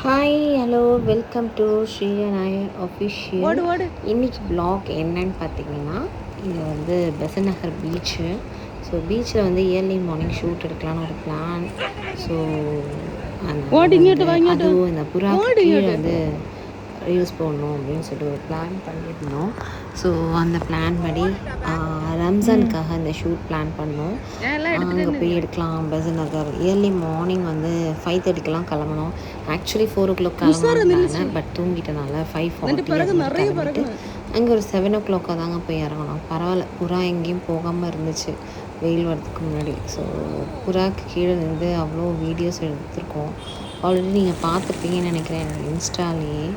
Hi hello welcome to Sri Nair official. ஓடு ஓடு. இன்றைக்கி ப்ளாக் என்னன்னு பார்த்தீங்கன்னா, இது வந்து பெசன்ட் நகர் பீச்சு. ஸோ பீச்சில் வந்து இயர்லி மார்னிங் ஷூட் எடுக்கலான்னு ஒரு பிளான். ஸோ ஓடு அதனால் இங்கிட்டு வந்து வா, இங்கிட்டு வா. அதுவும் இந்த புறாக்கு ஓடு கீழே இங்கிட்டு. வந்து ரீல்ஸ் போடணும் அப்படின்னு சொல்லிட்டு ஒரு பிளான் பண்ணியிருந்தோம். ஸோ அந்த பிளான் படி ரம்ஜானுக்காக இந்த ஷூட் பிளான் பண்ணோம். எல்லாம் அங்கே எடுத்துட்டு போய் எடுக்கலாம். பெசன்ட் நகர் இயர்லி மார்னிங் வந்து 5:30க்கெலாம் கிளம்பணும். ஆக்சுவலி 4 o'clock உஷாரா கிளம்பலான்னு மிதிச்சு. பிளான், பட் தூங்கிட்டனால ரெண்டு 5:40 பறகு அது மாதிரி நிறைய கிளம்பிட்டு பறக்கணும். அங்கே ஒரு 7 o'clock தாங்க போய் இறங்கணும். பரவாயில்ல, புறா எங்கேயும் போகாமல் இருந்துச்சு வெயில் வரதுக்கு முன்னாடி. ஸோ புறாக்கு கீழே நின்று அவ்வளோ வீடியோஸ் எடுத்திருக்கோம். ஆல்ரெடி நீங்கள் பார்த்துருப்பீங்கன்னு நினைக்கிறேன் என்னோடய இன்ஸ்டாலேயே.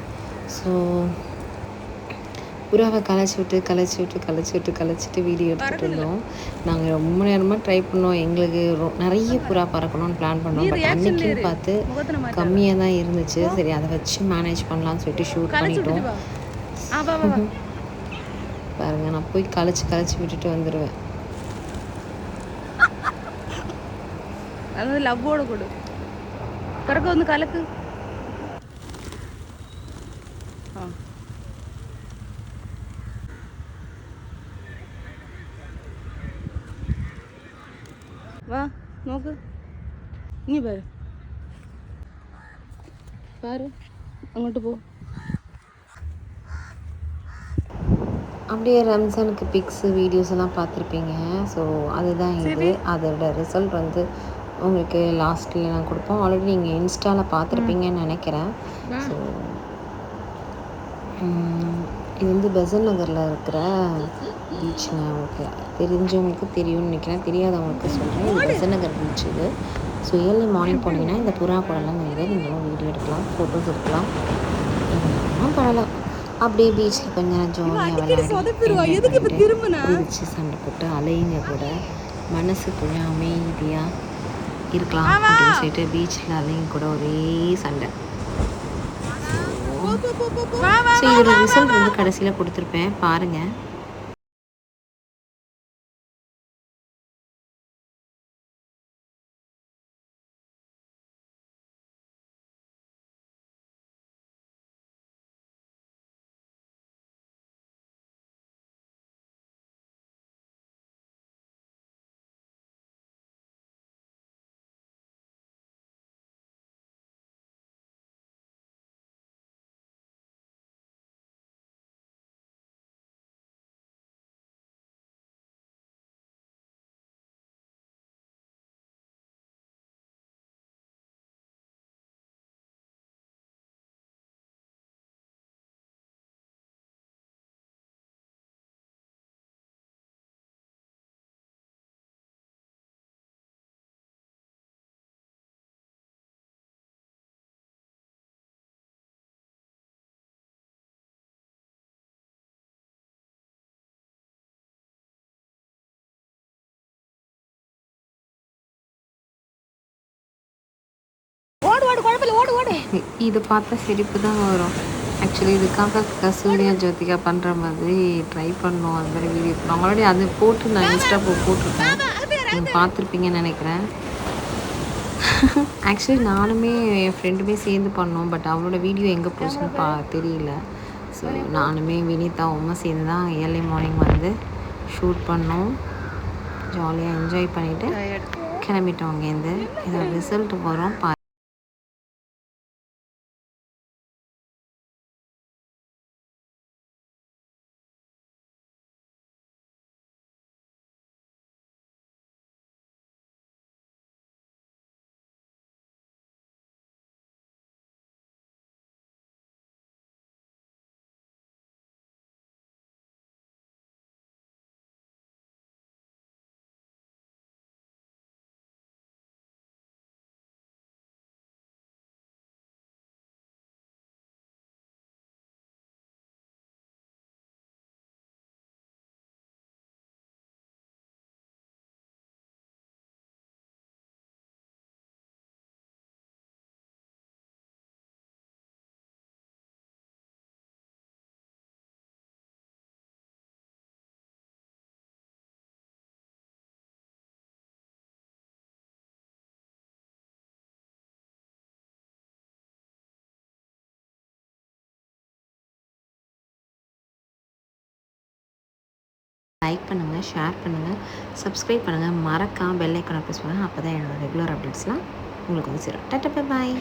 ஸோ புறாவை கலைச்சிட்டு வீடியோ எடுத்துகிட்டு இருந்தோம். நாங்கள் ரொம்ப நேரமாக ட்ரை பண்ணோம். எங்களுக்கு நிறைய புறா பறக்கணும்னு பிளான் பண்ணோம். பட் அன்றைக்கின்னு பார்த்து கம்மியாக தான் இருந்துச்சு. சரி, அதை வச்சு மேனேஜ் பண்ணலான்னு சொல்லிட்டு ஷூட் பண்ணிட்டோம். பாருங்கள், நான் போய் கலைச்சி விட்டுட்டு வந்துடுவேன். அது லவ்வோட கொடு. பிறகு வந்து கலக்கு. வா நோக்கு. இங்கே பாரு பாரு, அங்கிட்டு போ. அப்படியே ரம்ஜானுக்கு பிக்ஸு வீடியோஸ் எல்லாம் பார்த்துருப்பீங்க. ஸோ அதுதான் இது. அதோட ரிசல்ட் வந்து உங்களுக்கு லாஸ்ட்டில் நான் கொடுப்போம். ஆல்ரெடி நீங்கள் இன்ஸ்டாவில் பார்த்துருப்பீங்கன்னு நினைக்கிறேன். ஸோ இது வந்து பெசன்ட் நகரில் இருக்கிற பீச்சுங்க. ஓகே, தெரிஞ்சவங்களுக்கு தெரியும்னு நினைக்கிறேன், தெரியாதவங்களுக்கு சொல்கிறேன். இது பெசன்ட் நகர் பீச் இது. ஸோ ஏர்லி மார்னிங் போனீங்கன்னா இந்த புறா கூடலாம் நிறைய நீங்களும் வீடியோ எடுக்கலாம், ஃபோட்டோஸ் எடுக்கலாம், பரவாயில்ல. அப்படியே பீச்சில் கொஞ்சம் நேரம் ஜாலியாக குதிச்சு சண்டை போட்டு அலைங்க கூட மனசு கொஞ்சம் அமைதியாக இருக்கலாம் அப்படின்னு சொல்லிட்டு பீச்சில் அலைங்க கூட ஒரே சண்டை. ஸோ இதோட ரிசல்ட் வந்து கடைசியில் கொடுத்துருப்பேன், பாருங்கள். இது பார்த்தா சிரிப்பு தான் வரும். ஆக்சுவலி இதுக்காக சூர்யா ஜோதிகா பண்ணுற மாதிரி ட்ரை பண்ணோம். அது மாதிரி வீடியோ பண்ணோம். ஆல்ரெடி அது போட்டு நான் இன்ஸ்டா போட்டிருக்கேன், நீங்கள் பார்த்துருப்பீங்கன்னு நினைக்கிறேன். ஆக்சுவலி நானுமே என் ஃப்ரெண்டுமே சேர்ந்து பண்ணோம். பட் அவளோட வீடியோ எங்கே போச்சுன்னு தெரியல. ஸோ நானுமே வினிதாவும் சேர்ந்து தான் ஏர்லி மார்னிங் வந்து ஷூட் பண்ணோம். ஜாலியாக என்ஜாய் பண்ணிவிட்டு கிளம்பிட்டோம் அங்கேருந்து. இதோட ரிசல்ட் வரும். லைக் பண்ணுங்கள், ஷேர் பண்ணுங்கள், சப்ஸ்கிரைப் பண்ணுங்கள், மறக்காமல் பெல் ஐக்கானை ப்ரெஸ் பண்ணுங்கள். அப்போ தான் என்னோடய ரெகுலர் அப்டேட்ஸ்லாம் உங்களுக்கு வந்து சேரும். Tata, bye bye.